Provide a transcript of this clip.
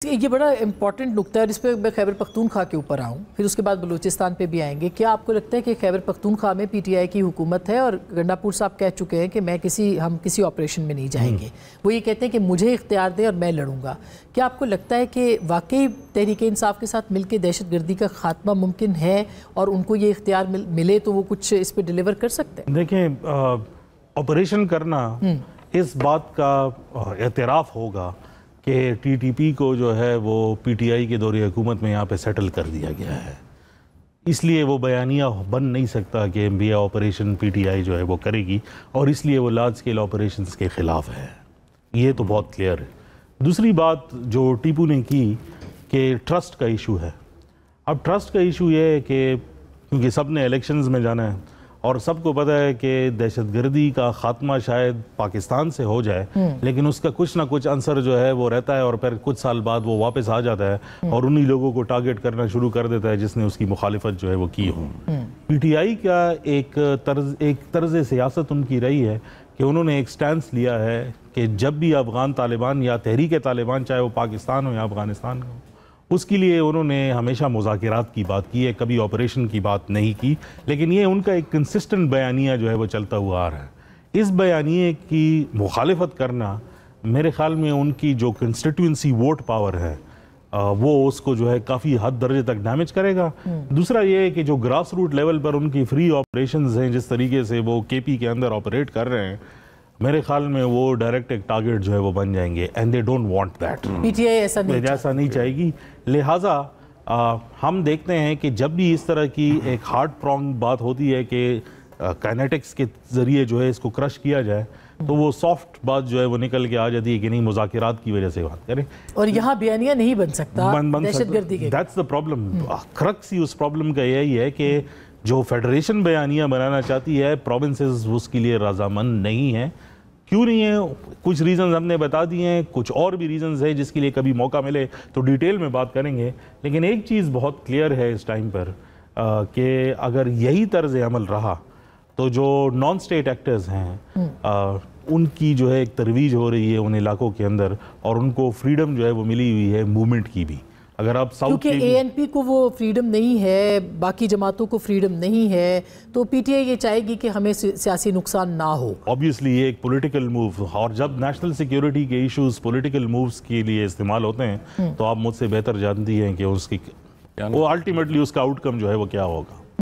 ये बड़ा इंपॉर्टेंट नुकता है, इस पर मैं खैबर पख्तूनख्वा के ऊपर आऊँ, फिर उसके बाद बलूचिस्तान पे भी आएंगे। क्या आपको लगता है कि खैबर पख्तूनख्वा में पीटीआई की हुकूमत है और गंडापुर साहब कह चुके हैं कि हम किसी ऑपरेशन में नहीं जाएंगे, वो ये कहते हैं कि मुझे इख्तियार दें और मैं लड़ूंगा। क्या आपको लगता है कि वाकई तहरीक इंसाफ के साथ मिलकर दहशतगर्दी का खात्मा मुमकिन है और उनको ये इख्तियार मिले तो वो कुछ इस पर डिलीवर कर सकते हैं? देखें, ऑपरेशन करना इस बात का एतराफ़ होगा कि टीटीपी को जो है वो पीटीआई के दौरे हुकूमत में यहाँ पे सेटल कर दिया गया है, इसलिए वो बयानिया बन नहीं सकता कि एमबीए ऑपरेशन पीटीआई जो है वो करेगी, और इसलिए वो लार्ज स्केल ऑपरेशंस के ख़िलाफ़ है। ये तो बहुत क्लियर है। दूसरी बात जो टीपू ने की कि ट्रस्ट का इशू है। अब ट्रस्ट का इशू ये है कि क्योंकि सब ने इलेक्शंस में जाना है और सबको पता है कि दहशतगर्दी का खात्मा शायद पाकिस्तान से हो जाए, लेकिन उसका कुछ ना कुछ अंसर जो है वो रहता है और फिर कुछ साल बाद वो वापस आ जाता है और उन्हीं लोगों को टारगेट करना शुरू कर देता है जिसने उसकी मुखालिफत जो है वो की हो। पीटीआई का एक तर्ज सियासत उनकी रही है कि उन्होंने एक स्टैंस लिया है कि जब भी अफगान तालिबान या तहरीक तालिबान, चाहे वो पाकिस्तान हो या अफगानिस्तान हो, उसके लिए उन्होंने हमेशा मुज़ाकरात की बात की है, कभी ऑपरेशन की बात नहीं की। लेकिन ये उनका एक कंसिस्टेंट बयानिया जो है वो चलता हुआ आ रहा है। इस बयानिए की मुखालिफत करना मेरे ख्याल में उनकी जो कंस्टिट्यूंसी वोट पावर है वो उसको जो है काफ़ी हद दर्जे तक डैमेज करेगा। दूसरा ये है कि जो ग्रास रूट लेवल पर उनकी फ्री ऑपरेशंस हैं, जिस तरीके से वो केपी के अंदर ऑपरेट कर रहे हैं, मेरे ख्याल में वो डायरेक्ट एक टारगेट जो है वो बन जाएंगे, and they don't want that. PTI ऐसा नहीं चाहेगी। लिहाजा हम देखते हैं कि जब भी इस तरह की एक हार्ड प्रॉन्ग बात होती है कि काइनेटिक्स के जरिए जो है इसको क्रश किया जाए, तो वो सॉफ्ट बात जो है वो निकल के आ जाती है कि नहीं, मुज़ाकरात की वजह से बात करें। और यहाँ बयानिया नहीं बन सकता दहशतगर्दी के। That's the problem. क्रक्स ही उस प्रॉब्लम का यही है कि जो फेडरेशन बयानिया बनाना चाहती है, प्रोविंसेस उसके लिए रजामंद नहीं है। क्यों नहीं है? कुछ रीज़न्स हमने बता दिए हैं, कुछ और भी रीज़न्स है जिसके लिए कभी मौका मिले तो डिटेल में बात करेंगे। लेकिन एक चीज़ बहुत क्लियर है इस टाइम पर कि अगर यही तर्ज अमल रहा तो जो नॉन स्टेट एक्टर्स हैं उनकी जो है एक तरवीज हो रही है उन इलाकों के अंदर, और उनको फ्रीडम जो है वो मिली हुई है मूवमेंट की भी। अगर आप साउथ, क्योंकि एएनपी को वो फ्रीडम नहीं है, बाकी जमातों को फ्रीडम नहीं है, तो पीटीआई ये चाहेगी कि हमें सियासी नुकसान ना हो। ऑब्वियसली ये एक पॉलिटिकल मूव, और जब नेशनल सिक्योरिटी के इश्यूज पॉलिटिकल मूव्स के लिए इस्तेमाल होते हैं तो आप मुझसे बेहतर जानती हैं कि उसकी वो अल्टीमेटली उसका आउटकम जो है वो क्या होगा।